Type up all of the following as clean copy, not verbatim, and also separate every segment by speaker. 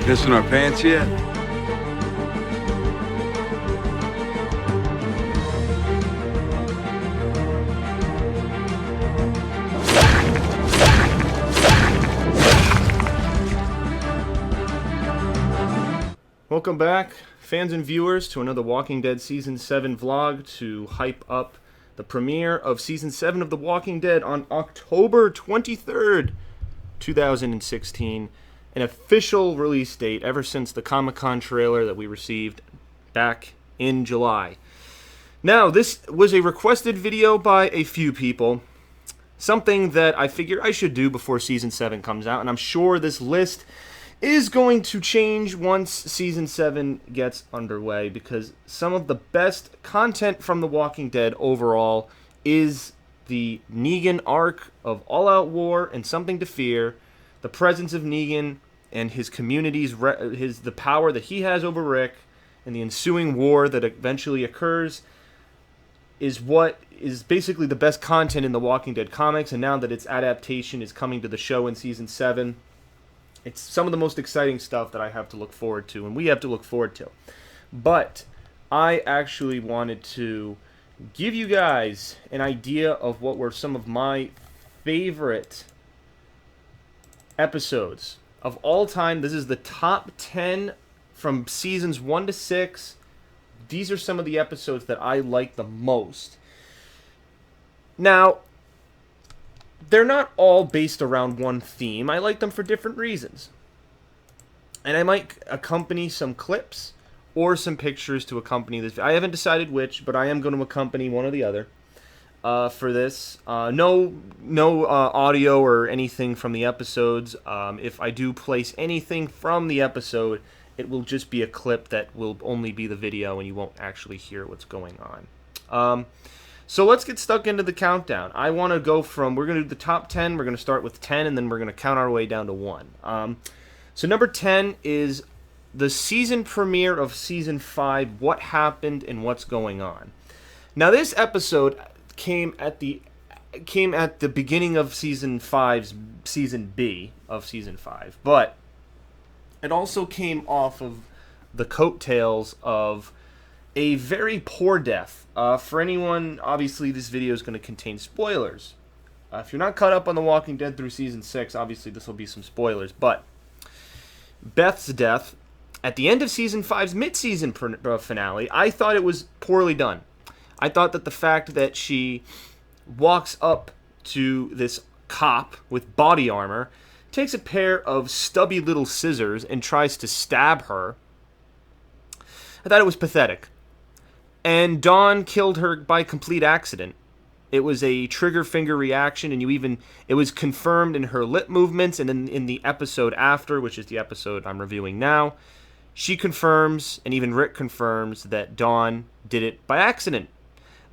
Speaker 1: Pissing our pants yet?
Speaker 2: Welcome back, fans and viewers, to another Walking Dead Season 7 vlog to hype up the premiere of Season 7 of The Walking Dead on October 23rd, 2016. An official release date ever since the Comic-Con trailer that we received back in July. Now, this was a requested video by a few people. Something that I figure I should do before Season 7 comes out, and I'm sure this list is going to change once Season 7 gets underway, because some of the best content from The Walking Dead overall is the Negan arc of All Out War and Something to Fear, the presence of Negan and his community's the power that he has over Rick, and the ensuing war that eventually occurs is what is basically the best content in the Walking Dead comics, and now that its adaptation is coming to the show in Season 7, it's some of the most exciting stuff that I have to look forward to, and we have to look forward to. But I actually wanted to give you guys an idea of what were some of my favorite episodes of all time. This is the top 10 from seasons 1 to 6. These are some of the episodes that I like the most. Now, they're not all based around one theme. I like them for different reasons. And I might accompany some clips or some pictures to accompany this. I haven't decided which, but I am going to accompany one or the other for this. No audio or anything from the episodes. If I do place anything from the episode, it will just be a clip that will only be the video, and you won't actually hear what's going on. So let's get stuck into the countdown. I want to go from, we're going to do the top 10, we're going to start with 10, and then we're going to count our way down to 1. So number 10 is the season premiere of Season 5, What Happened and What's Going On. Now this episode came at the beginning of Season 5's Season B of Season 5, but it also came off of the coattails of a very poor death. For anyone, obviously this video is going to contain spoilers. If you're not caught up on The Walking Dead through Season 6, obviously this will be some spoilers. But Beth's death at the end of Season 5's mid-season finale, I thought it was poorly done. I thought that the fact that she walks up to this cop with body armor, takes a pair of stubby little scissors, and tries to stab her, I thought it was pathetic. And Dawn killed her by complete accident. It was a trigger finger reaction, and it was confirmed in her lip movements, and in the episode after, which is the episode I'm reviewing now, she confirms, and even Rick confirms, that Dawn did it by accident.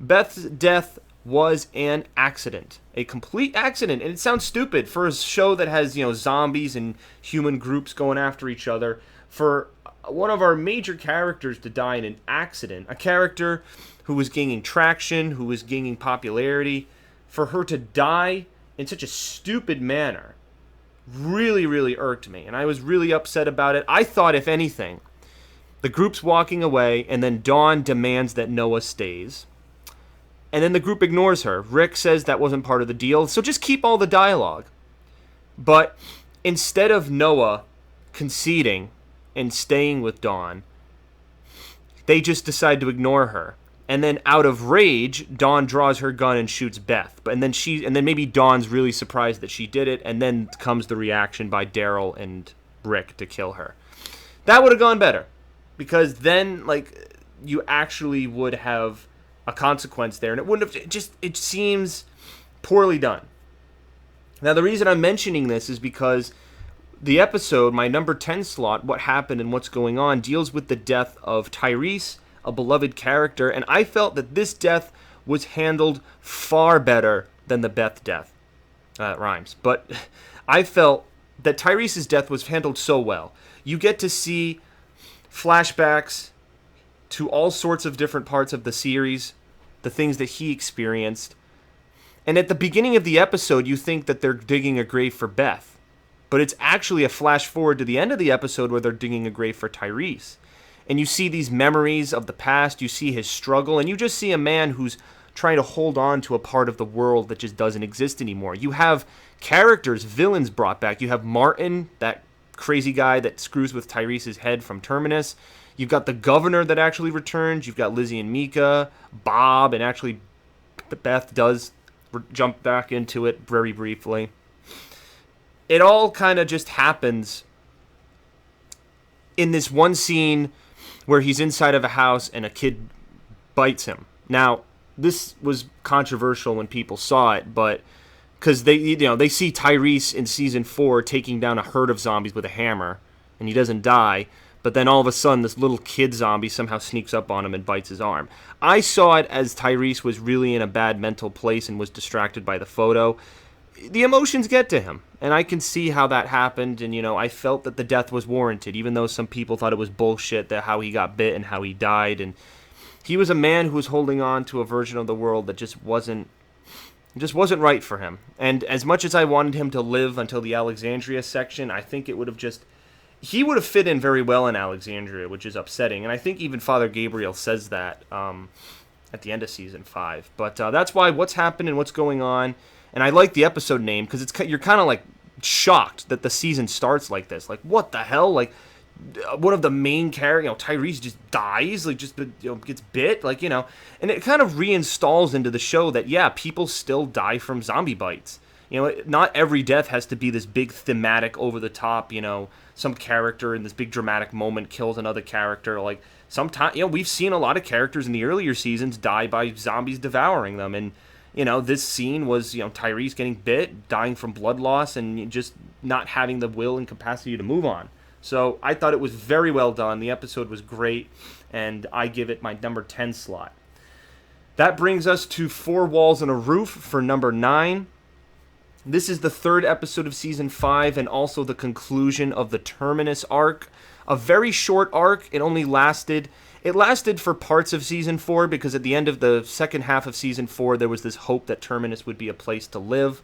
Speaker 2: Beth's death was an accident. A complete accident. And it sounds stupid for a show that has, zombies and human groups going after each other. For one of our major characters to die in an accident, a character who was gaining traction, who was gaining popularity, for her to die in such a stupid manner really, really irked me. And I was really upset about it. I thought, if anything, the group's walking away, and then Dawn demands that Noah stays. And then the group ignores her. Rick says that wasn't part of the deal, so just keep all the dialogue. But instead of Noah conceding and staying with Dawn, they just decide to ignore her. And then out of rage, Dawn draws her gun and shoots Beth. And then maybe Dawn's really surprised that she did it, and then comes the reaction by Daryl and Rick to kill her. That would have gone better, because then you actually would have a consequence there, and it wouldn't have it seems poorly done. Now the reason I'm mentioning this is because the episode, my number 10 slot, What Happened and What's Going On, deals with the death of Tyrese, a beloved character, and I felt that this death was handled far better than the Beth death. It rhymes. But I felt that Tyrese's death was handled so well. You get to see flashbacks to all sorts of different parts of the series, the things that he experienced. And at the beginning of the episode, you think that they're digging a grave for Beth. but it's actually a flash forward to the end of the episode where they're digging a grave for Tyrese. And you see these memories of the past, you see his struggle, and you just see a man who's trying to hold on to a part of the world that just doesn't exist anymore. You have characters, villains brought back. You have Martin, that crazy guy that screws with Tyrese's head from Terminus. You've got the governor that actually returns. You've got Lizzie and Mika, Bob, and actually Beth does jump back into it very briefly. It all kind of just happens in this one scene where he's inside of a house and a kid bites him. Now, this was controversial when people saw it, but because they see Tyrese in season 4 taking down a herd of zombies with a hammer, and he doesn't die. But then all of a sudden, this little kid zombie somehow sneaks up on him and bites his arm. I saw it as Tyrese was really in a bad mental place and was distracted by the photo. The emotions get to him, and I can see how that happened, and, I felt that the death was warranted, even though some people thought it was bullshit, that how he got bit and how he died, and he was a man who was holding on to a version of the world that just wasn't right for him. And as much as I wanted him to live until the Alexandria section, I think it would have he would have fit in very well in Alexandria, which is upsetting. And I think even Father Gabriel says that at the end of season 5. But that's why what's happening, what's going on. And I like the episode name because you're kind of like shocked that the season starts like this. Like, what the hell? Like, one of the main characters, Tyrese just dies, like just gets bit, and it kind of reinstalls into the show that, yeah, people still die from zombie bites. Not every death has to be this big thematic, over the top, some character in this big dramatic moment kills another character. Like, sometimes, we've seen a lot of characters in the earlier seasons die by zombies devouring them. And, this scene was, Tyrese getting bit, dying from blood loss, and just not having the will and capacity to move on. So I thought it was very well done. The episode was great, and I give it my number 10 slot. That brings us to Four Walls and a Roof for number 9. This is the third episode of season 5 and also the conclusion of the Terminus arc. A very short arc. It lasted for parts of season 4 because at the end of the second half of season 4 there was this hope that Terminus would be a place to live.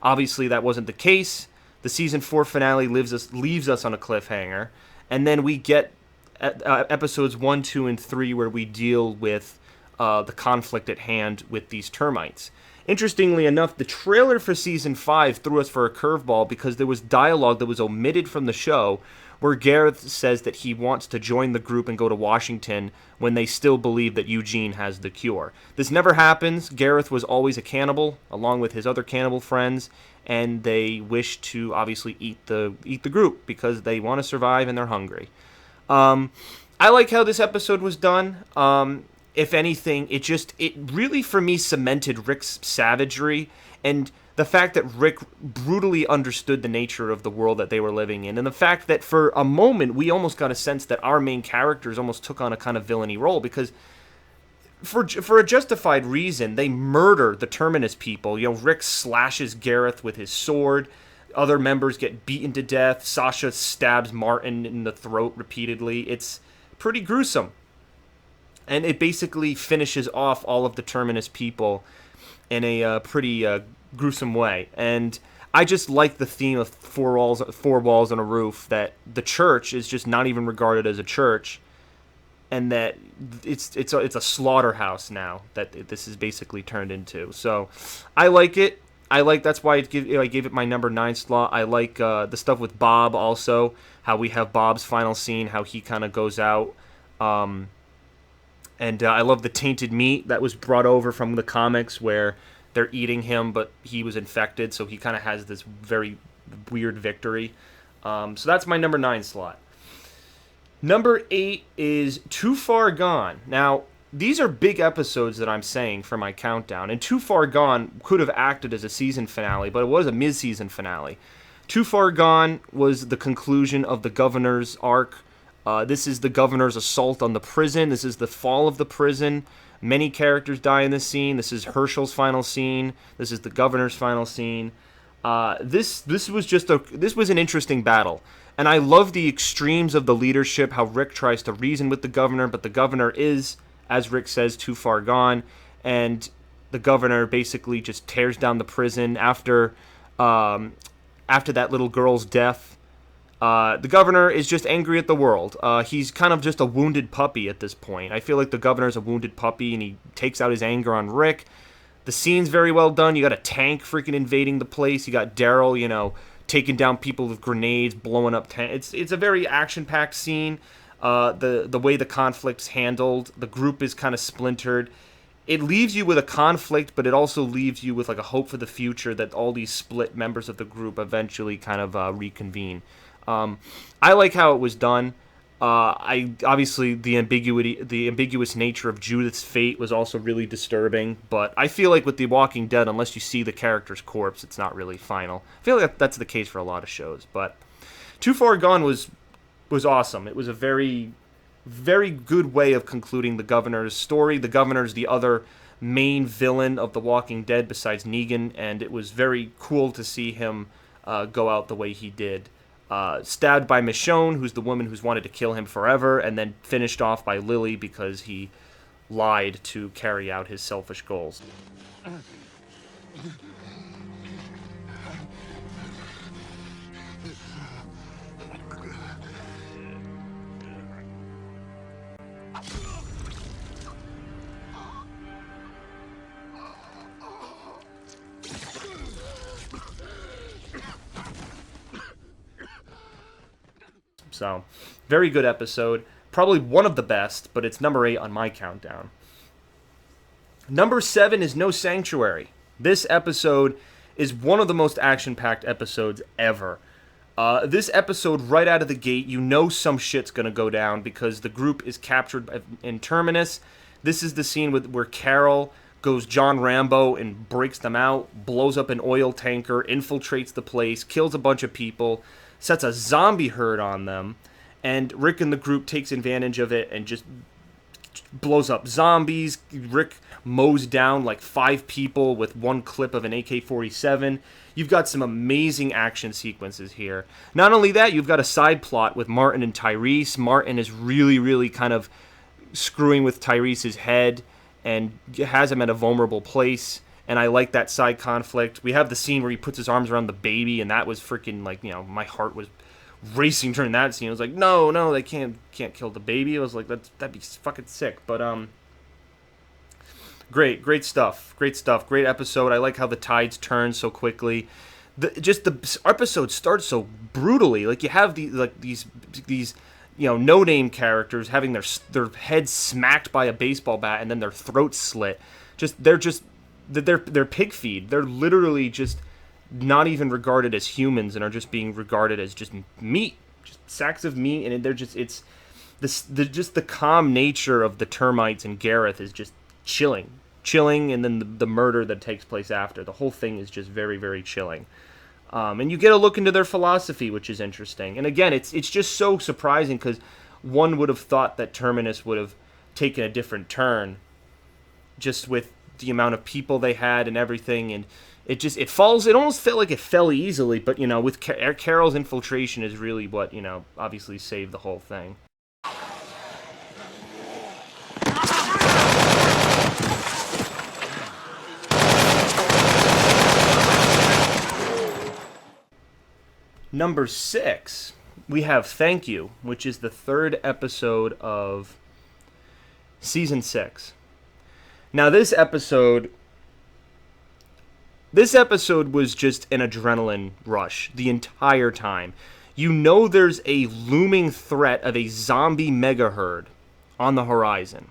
Speaker 2: Obviously that wasn't the case. The season 4 finale leaves us on a cliffhanger, and then we get episodes 1, 2, and 3 where we deal with the conflict at hand with these termites. Interestingly enough, the trailer for Season 5 threw us for a curveball because there was dialogue that was omitted from the show where Gareth says that he wants to join the group and go to Washington when they still believe that Eugene has the cure. This never happens. Gareth was always a cannibal, along with his other cannibal friends, and they wish to obviously eat the group because they want to survive and they're hungry. I like how this episode was done. If anything, it really, for me, cemented Rick's savagery and the fact that Rick brutally understood the nature of the world that they were living in, and the fact that for a moment we almost got a sense that our main characters almost took on a kind of villainy role because for a justified reason, they murder the Terminus people. Rick slashes Gareth with his sword. Other members get beaten to death. Sasha stabs Martin in the throat repeatedly. It's pretty gruesome. And it basically finishes off all of the Terminus people in a pretty gruesome way. And I just like the theme of four walls and a roof, that the church is just not even regarded as a church, and that it's a slaughterhouse now that this is basically turned into. So I like it. That's why I gave it my number 9 slot. I like the stuff with Bob also, how we have Bob's final scene, how he kind of goes out. And I love the tainted meat that was brought over from the comics where they're eating him, but he was infected, so he kind of has this very weird victory. So that's my number 9 slot. Number 8 is Too Far Gone. Now, these are big episodes that I'm saying for my countdown, and Too Far Gone could have acted as a season finale, but it was a mid-season finale. Too Far Gone was the conclusion of the Governor's arc. This is the Governor's assault on the prison. This is the fall of the prison. Many characters die in this scene. This is Herschel's final scene. This is the Governor's final scene. This was an interesting battle. And I love the extremes of the leadership, how Rick tries to reason with the Governor, but the Governor is, as Rick says, too far gone. And the Governor basically just tears down the prison after after that little girl's death. The governor is just angry at the world. He's kind of just a wounded puppy at this point. I feel like the governor's a wounded puppy, and he takes out his anger on Rick. The scene's very well done. You got a tank freaking invading the place. You got Daryl, taking down people with grenades, blowing up tanks. It's a very action-packed scene. The way the conflict's handled, the group is kind of splintered. It leaves you with a conflict, but it also leaves you with like a hope for the future that all these split members of the group eventually kind of reconvene. I like how it was done. I obviously the ambiguous nature of Judith's fate was also really disturbing. But I feel like with The Walking Dead, unless you see the character's corpse, it's not really final. I feel like that's the case for a lot of shows. But Too Far Gone was awesome. It was a very, very good way of concluding the governor's story. The governor's the other main villain of The Walking Dead besides Negan, and it was very cool to see him go out the way he did. Stabbed by Michonne, who's the woman who's wanted to kill him forever, and then finished off by Lily because he lied to carry out his selfish goals. So, very good episode. Probably one of the best, but it's number 8 on my countdown. Number 7 is No Sanctuary. This episode is one of the most action-packed episodes ever. This episode, right out of the gate, you know some shit's gonna go down because the group is captured in Terminus. This is the scene where Carol goes John Rambo and breaks them out, blows up an oil tanker, infiltrates the place, kills a bunch of people, sets a zombie herd on them, and Rick and the group takes advantage of it and just blows up zombies. Rick mows down like 5 people with one clip of an AK-47. You've got some amazing action sequences here. Not only that, you've got a side plot with Martin and Tyrese. Martin is really, really kind of screwing with Tyrese's head and has him at a vulnerable place. And I like that side conflict. We have the scene where he puts his arms around the baby, and that was freaking like, my heart was racing during that scene. I was like, no, they can't kill the baby. I was like, that'd be fucking sick. But great stuff. Great episode. I like how the tides turn so quickly. The episode starts so brutally. Like you have these no-name characters having their heads smacked by a baseball bat and then their throats slit. They're pig feed. They're literally just not even regarded as humans and are just being regarded as just meat, just sacks of meat. And it's the calm nature of the termites and Gareth is just chilling, and then the murder that takes place after. The whole thing is just very, very chilling. And you get a look into their philosophy, which is interesting. And again, it's just so surprising because one would have thought that Terminus would have taken a different turn, just with the amount of people they had and everything, and it almost felt like it fell easily, but with Carol's infiltration is really what obviously saved the whole thing. Number 6, we have Thank You, which is the 3rd episode of season 6. Now, this episode was just an adrenaline rush the entire time. There's a looming threat of a zombie mega herd on the horizon.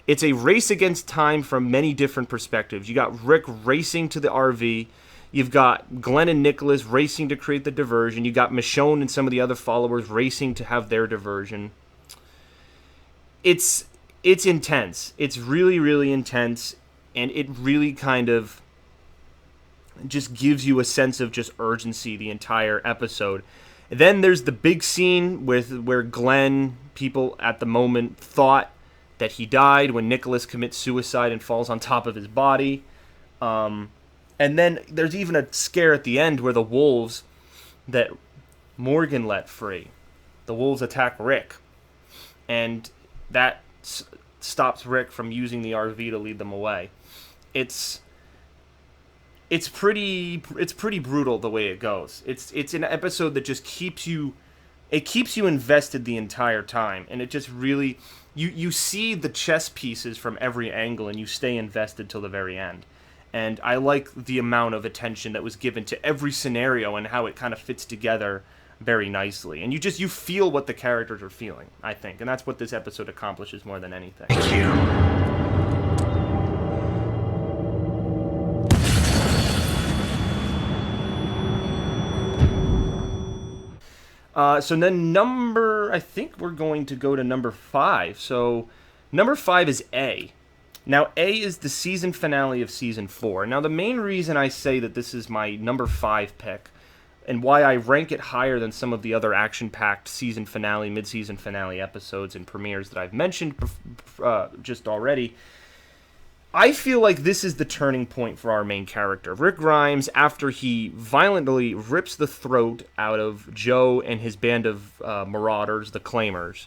Speaker 2: It's a race against time from many different perspectives. You got Rick racing to the RV. You've got Glenn and Nicholas racing to create the diversion. You got Michonne and some of the other followers racing to have their diversion. It's intense. It's really, really intense, and it really kind of just gives you a sense of just urgency the entire episode. And then there's the big scene where Glenn, people at the moment thought that he died when Nicholas commits suicide and falls on top of his body. And then there's even a scare at the end where the wolves that Morgan let free, the wolves attack Rick, and that stops Rick from using the RV to lead them away. It's it's pretty brutal the way it goes. It's an episode that just keeps you invested the entire time, and it just really you see the chess pieces from every angle, and you stay invested till the very end. And I like the amount of attention that was given to every scenario and how it kind of fits together very nicely. And you feel what the characters are feeling, I think, and that's what this episode accomplishes more than anything.
Speaker 1: Thank you.
Speaker 2: So then I think we're going to go to number 5. So number 5 is A. Now, A is the season finale of season 4. Now, the main reason I say that this is my number 5 pick, and why I rank it higher than some of the other action-packed season finale, mid-season finale episodes and premieres that I've mentioned just already, I feel like this is the turning point for our main character. Rick Grimes, after he violently rips the throat out of Joe and his band of marauders, the Claimers,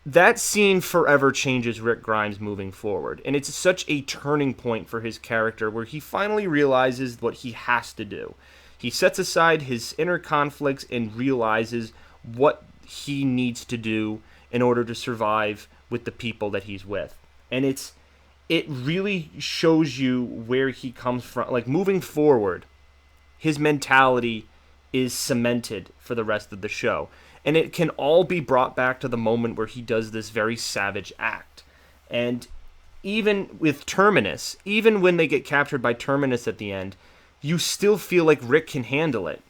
Speaker 2: that scene forever changes Rick Grimes moving forward. And it's such a turning point for his character where he finally realizes what he has to do. He sets aside his inner conflicts and realizes what he needs to do in order to survive with the people that he's with. And it really shows you where he comes from. Like, moving forward, his mentality is cemented for the rest of the show. And it can all be brought back to the moment where he does this very savage act. And even with Terminus, even when they get captured by Terminus at the end, you still feel like Rick can handle it.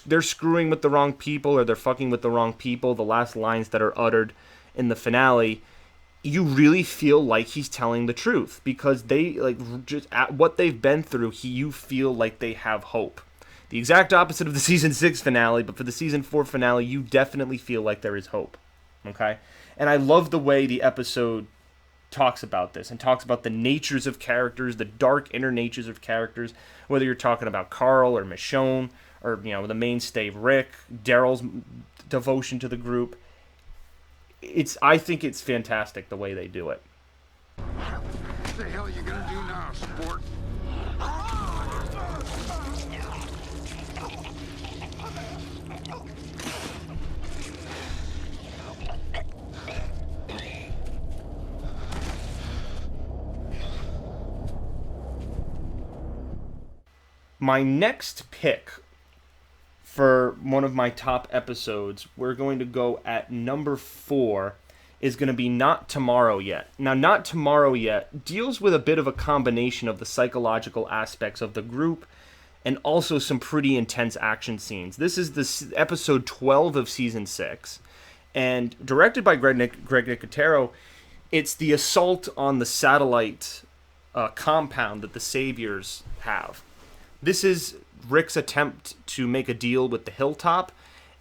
Speaker 2: They're screwing with the wrong people, or they're fucking with the wrong people. The last lines that are uttered in the finale, you really feel like he's telling the truth, because they, like, just at what they've been through, you feel like they have hope. The exact opposite of the season 6 finale, but for the season 4 finale, you definitely feel like there is hope. Okay? And I love the way the episode talks about this, and talks about the natures of characters, the dark inner natures of characters, whether you're talking about Carl or Michonne, or, you know, the mainstay Rick, Daryl's devotion to the group. I think it's fantastic the way they do it.
Speaker 1: What the hell are you gonna do now, sport?
Speaker 2: My next pick for one of my top episodes, we're going to go at number 4, is going to be Not Tomorrow Yet. Now, Not Tomorrow Yet deals with a bit of a combination of the psychological aspects of the group and also some pretty intense action scenes. This is episode 12 of season 6, and directed by Greg Nicotero. It's the assault on the satellite compound that the Saviors have. This is Rick's attempt to make a deal with the Hilltop,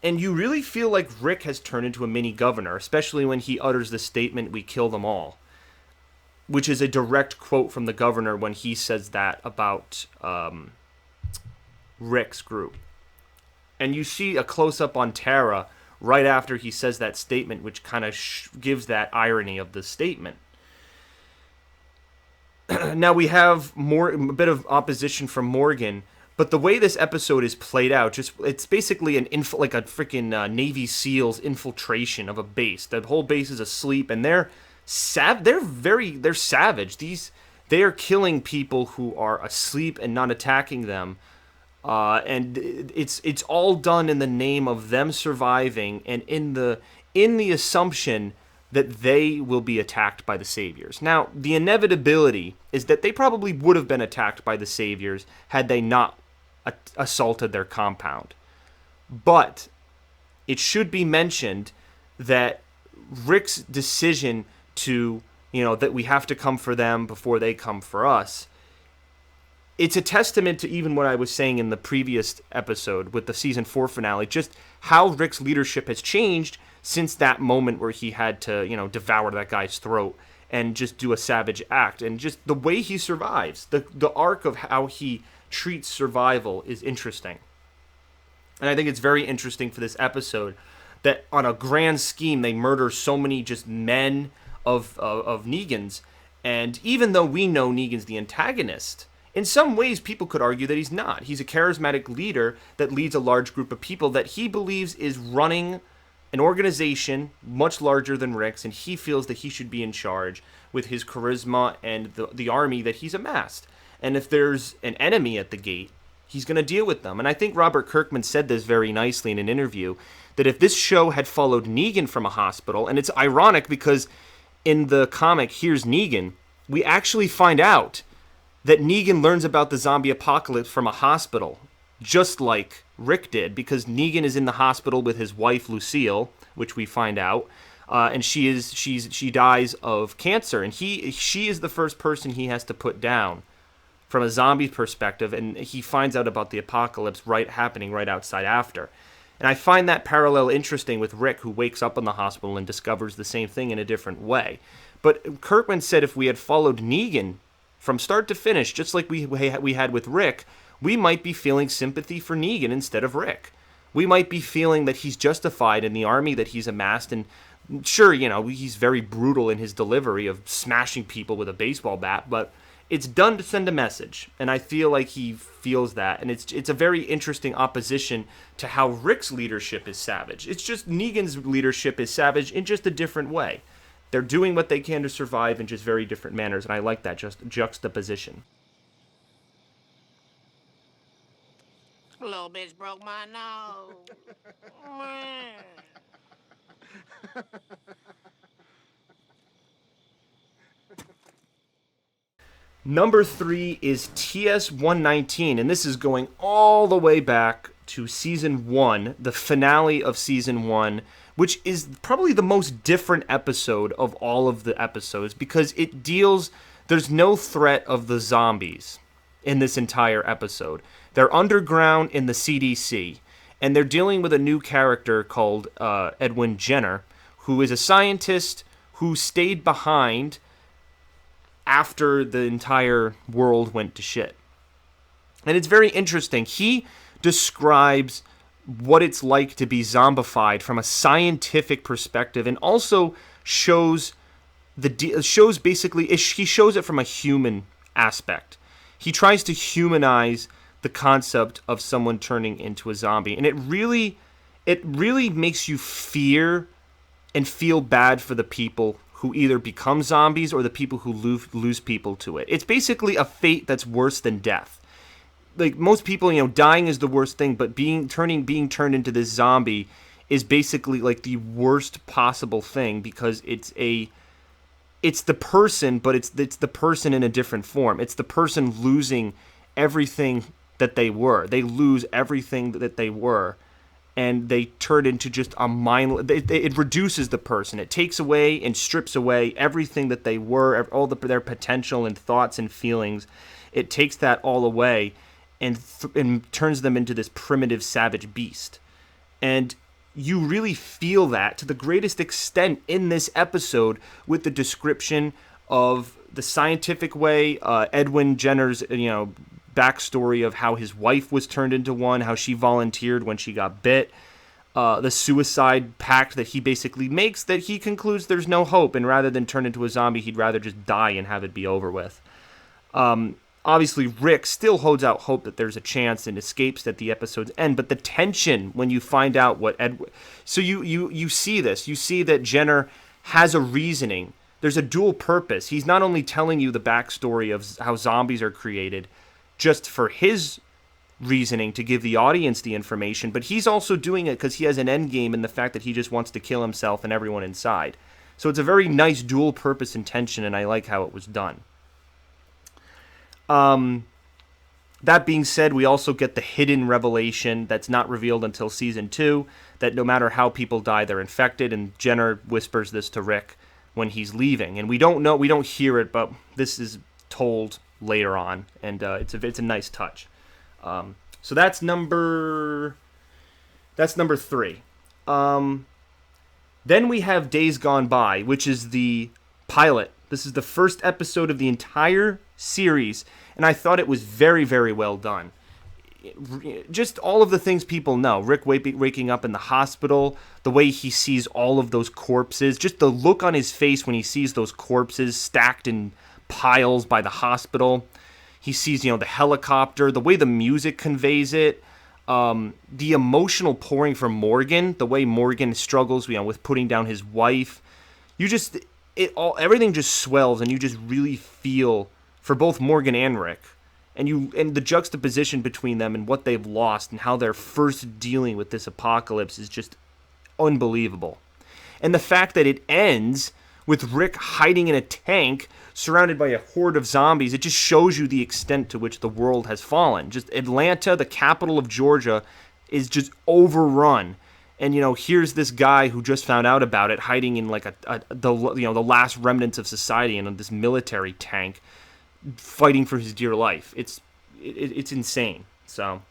Speaker 2: and you really feel like Rick has turned into a mini governor, especially when he utters the statement, "We kill them all," which is a direct quote from the governor when he says that about Rick's group. And you see a close-up on Tara right after he says that statement, which kind of gives that irony of the statement. Now we have a bit of opposition from Morgan, but the way this episode is played out, it's basically like a freaking Navy SEALs infiltration of a base. The whole base is asleep, and they're savage. They are killing people who are asleep and not attacking them, and it's all done in the name of them surviving, and in the assumption that they will be attacked by the Saviors. Now, the inevitability is that they probably would have been attacked by the Saviors had they not assaulted their compound. But it should be mentioned that Rick's decision to, that we have to come for them before they come for us, it's a testament to even what I was saying in the previous episode with the season 4 finale, just how Rick's leadership has changed since that moment where he had to, devour that guy's throat and just do a savage act. And just the way he survives, the arc of how he treats survival is interesting. And I think it's very interesting for this episode that on a grand scheme, they murder so many just men of Negan's. And even though we know Negan's the antagonist, in some ways, people could argue that he's not. He's a charismatic leader that leads a large group of people that he believes is running an organization much larger than Rick's, and he feels that he should be in charge with his charisma and the army that he's amassed. And if there's an enemy at the gate, he's going to deal with them. And I think Robert Kirkman said this very nicely in an interview, that if this show had followed Negan from a hospital, and it's ironic because in the comic Here's Negan, we actually find out that Negan learns about the zombie apocalypse from a hospital, just like Rick did, because Negan is in the hospital with his wife Lucille, which we find out, and she dies of cancer, and she is the first person he has to put down from a zombie perspective, and he finds out about the apocalypse happening right outside after. And I find that parallel interesting with Rick, who wakes up in the hospital and discovers the same thing in a different way. But Kirkman said if we had followed Negan from start to finish, just like we had with Rick, we might be feeling sympathy for Negan instead of Rick. We might be feeling that he's justified in the army that he's amassed, and sure, he's very brutal in his delivery of smashing people with a baseball bat, but it's done to send a message, and I feel like he feels that, and it's a very interesting opposition to how Rick's leadership is savage. It's just Negan's leadership is savage in just a different way. They're doing what they can to survive in just very different manners, and I like that juxtaposition.
Speaker 3: Little bitch broke my nose.
Speaker 2: Number 3 is TS-119, and this is going all the way back to Season 1, the finale of Season 1, which is probably the most different episode of all of the episodes because there's no threat of the zombies in this entire episode. They're underground in the CDC, and they're dealing with a new character called Edwin Jenner, who is a scientist who stayed behind after the entire world went to shit. And it's very interesting. He describes what it's like to be zombified from a scientific perspective, and also shows basically he shows it from a human aspect. He tries to humanize the concept of someone turning into a zombie, and it really makes you fear and feel bad for the people who either become zombies or the people who lose people to it. It's basically a fate that's worse than death. Like most people, dying is the worst thing, but being turned into this zombie is basically like the worst possible thing because it's the person, but it's the person in a different form. It's the person losing everything that they were. They lose everything that they were, and they turn into just a mindless. It reduces the person. It takes away and strips away everything that they were, all their potential and thoughts and feelings. It takes that all away and turns them into this primitive, savage beast. And you really feel that to the greatest extent in this episode with the description of the scientific way, Edwin Jenner's, backstory of how his wife was turned into one, how she volunteered when she got bit, the suicide pact that he basically makes, that he concludes there's no hope, and rather than turn into a zombie, he'd rather just die and have it be over with. Obviously, Rick still holds out hope that there's a chance and escapes at the episode's end, but the tension when you find out what So you see this. You see that Jenner has a reasoning. There's a dual purpose. He's not only telling you the backstory of how zombies are created just for his reasoning to give the audience the information, but he's also doing it because he has an end game in the fact that he just wants to kill himself and everyone inside. So it's a very nice dual purpose intention, and I like how it was done. That being said, we also get the hidden revelation that's not revealed until season 2, that no matter how people die, they're infected, and Jenner whispers this to Rick when he's leaving. And we don't hear it, but this is told later on, and it's a nice touch. So that's number 3. Then we have Days Gone By, which is the pilot. This is the first episode of the entire series, and I thought it was very, very well done. Just all of the things people know. Rick waking up in the hospital, the way he sees all of those corpses, just the look on his face when he sees those corpses stacked in piles by the hospital. He sees, the helicopter, the way the music conveys it, the emotional pouring from Morgan, the way Morgan struggles, with putting down his wife. Everything just swells, and you just really feel for both Morgan and Rick. And the juxtaposition between them and what they've lost and how they're first dealing with this apocalypse is just unbelievable. And the fact that it ends with Rick hiding in a tank surrounded by a horde of zombies, it just shows you the extent to which the world has fallen. Just Atlanta, the capital of Georgia, is just overrun. And, here's this guy who just found out about it hiding in like the last remnants of society in this military tank, fighting for his dear life. It's insane. So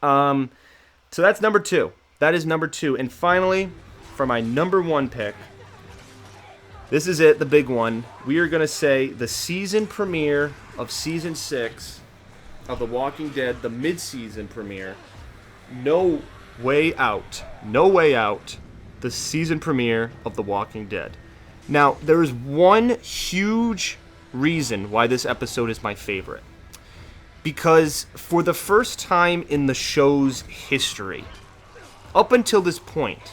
Speaker 2: that's number 2. That is number 2. And finally, for my number 1 pick, this is it, the big one. We are going to say the season premiere of season 6 of The Walking Dead, the mid-season premiere, No Way Out. No Way Out, the season premiere of The Walking Dead. Now, there is one huge reason why this episode is my favorite. Because for the first time in the show's history, up until this point,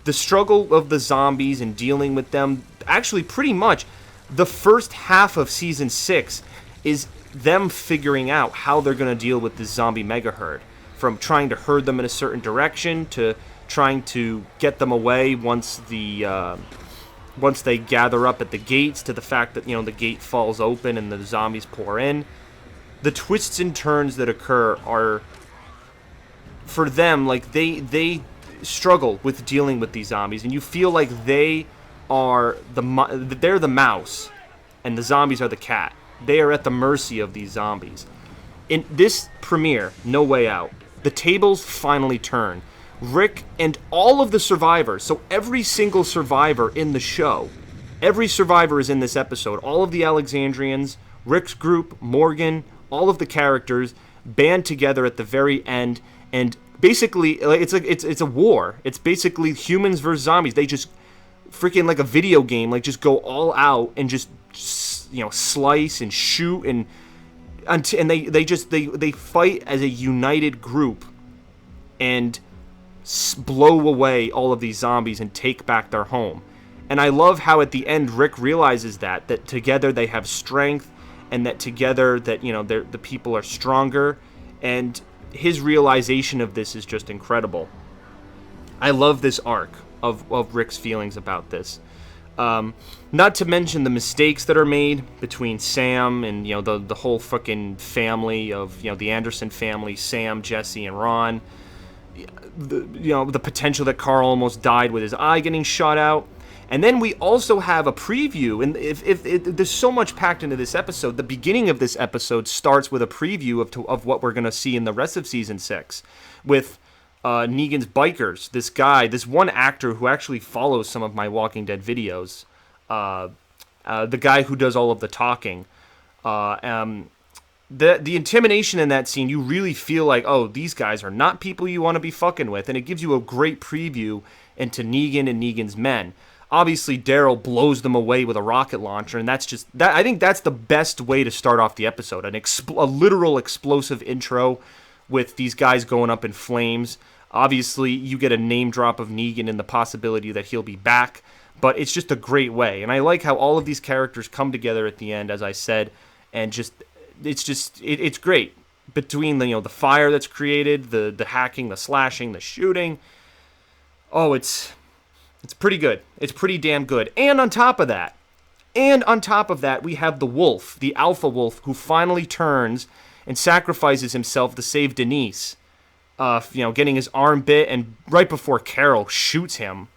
Speaker 2: the struggle of the zombies and dealing with them, actually pretty much the first half of season 6 is them figuring out how they're going to deal with this zombie mega herd. From trying to herd them in a certain direction to trying to get them away once they gather up at the gates, to the fact that the gate falls open and the zombies pour in. The twists and turns that occur are, for them, like they struggle with dealing with these zombies, and you feel like they're the mouse and the zombies are the cat. They are at the mercy of these zombies. In this premiere, No Way Out, the tables finally turn. Rick and all of the survivors, so every single survivor in the show, every survivor is in this episode. All of the Alexandrians, Rick's group, Morgan, all of the characters band together at the very end, and basically it's a war. It's basically humans versus zombies. They just freaking, like a video game, like just go all out and just slice and shoot and they fight as a united group and blow away all of these zombies and take back their home. And I love how at the end Rick realizes that together they have strength, and that together that the people are stronger, and his realization of this is just incredible. I love this arc of Rick's feelings about this. Not to mention the mistakes that are made between Sam and the whole fucking family of the Anderson family, Sam, Jesse, and Ron. The potential that Carl almost died with his eye getting shot out. And then we also have a preview, and if there's so much packed into this episode. The beginning of this episode starts with a preview of what we're going to see in the rest of season 6 with Negan's bikers. This one actor who actually follows some of my Walking Dead videos, the guy who does all of the talking. The intimidation in that scene, you really feel like, oh, these guys are not people you want to be fucking with, and it gives you a great preview into Negan and Negan's men. Obviously, Daryl blows them away with a rocket launcher, and that's just that. I think that's the best way to start off the episode. A literal explosive intro with these guys going up in flames. Obviously, you get a name drop of Negan and the possibility that he'll be back, but it's just a great way. And I like how all of these characters come together at the end, as I said, and it's great. Between the fire that's created, the hacking, the slashing, the shooting. Oh, it's pretty good. It's pretty damn good. And on top of that, we have the wolf, the alpha wolf, who finally turns and sacrifices himself to save Denise. Getting his arm bit, and right before Carol shoots him,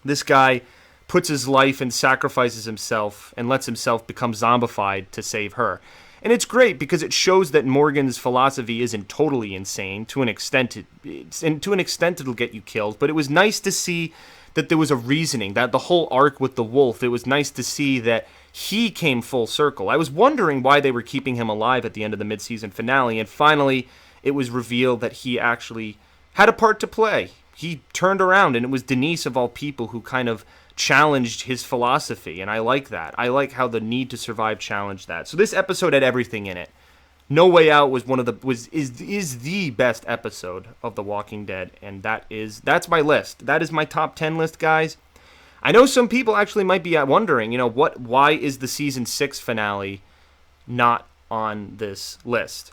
Speaker 2: this guy puts his life and sacrifices himself and lets himself become zombified to save her. And it's great because it shows that Morgan's philosophy isn't totally insane. To an extent, it'll get you killed. But it was nice to see that there was a reasoning. That the whole arc with the wolf, it was nice to see that he came full circle. I was wondering why they were keeping him alive at the end of the mid-season finale, and finally it was revealed that he actually had a part to play. he turned around, and it was Denise of all people who kind of challenged his philosophy, and I like that. I like how the Need to Survive challenged that. So this episode had everything in it. No Way Out was is the best episode of The Walking Dead, and that's my list. That is my top 10 list, guys. I know some people actually might be wondering, why is the season 6 finale not on this list?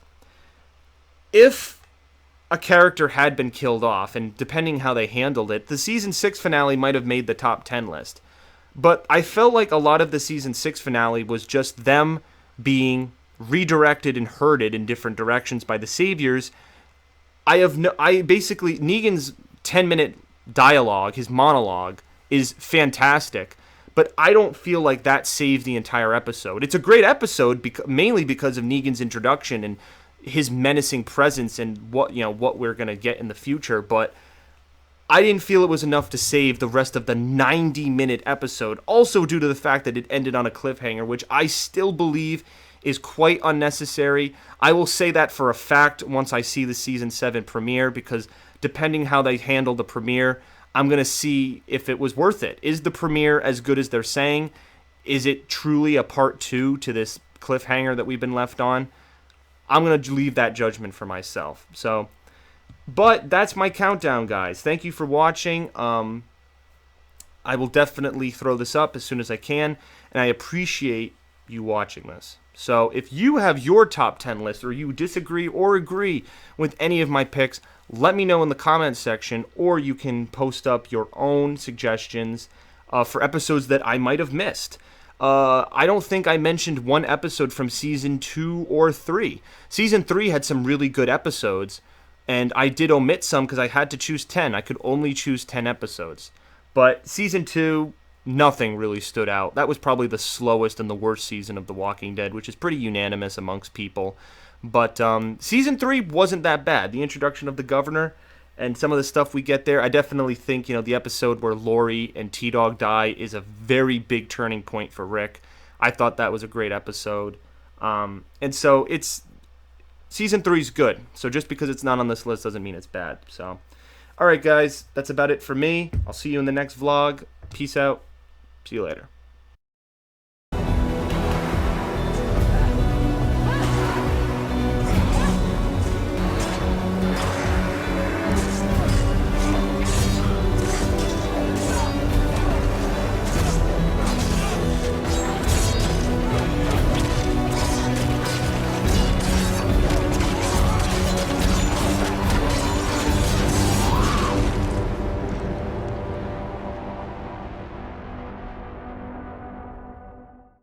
Speaker 2: If a character had been killed off, and depending how they handled it, the season 6 finale might have made the top 10 list. But I felt like a lot of the season 6 finale was just them being redirected and herded in different directions by the Saviors. Basically, Negan's 10-minute dialogue, his monologue, is fantastic, but I don't feel like that saved the entire episode. It's a great episode, mainly because of Negan's introduction and his menacing presence and what we're going to get in the future, but I didn't feel it was enough to save the rest of the 90-minute episode, also due to the fact that it ended on a cliffhanger, which I still believe is quite unnecessary. I will say that for a fact once I see the Season 7 premiere, because depending how they handle the premiere, I'm going to see if it was worth it. Is the premiere as good as they're saying? Is it truly a part 2 to this cliffhanger that we've been left on? I'm going to leave that judgment for myself. But that's my countdown, guys. Thank you for watching. I will definitely throw this up as soon as I can, and I appreciate you watching this. So if you have your top 10 list, or you disagree or agree with any of my picks, let me know in the comments section, or you can post up your own suggestions for episodes that I might have missed. I don't think I mentioned one episode from Season 2 or 3. Season 3 had some really good episodes, and I did omit some because I had to choose 10. I could only choose 10 episodes. But Season 2, nothing really stood out. That was probably the slowest and the worst season of The Walking Dead, which is pretty unanimous amongst people. But Season 3 wasn't that bad. The introduction of the governor and some of the stuff we get there, I definitely think, the episode where Lori and T-Dog die is a very big turning point for Rick. I thought that was a great episode. And so Season 3 is good. So just because it's not on this list doesn't mean it's bad. So, all right, guys, that's about it for me. I'll see you in the next vlog. Peace out. See you later.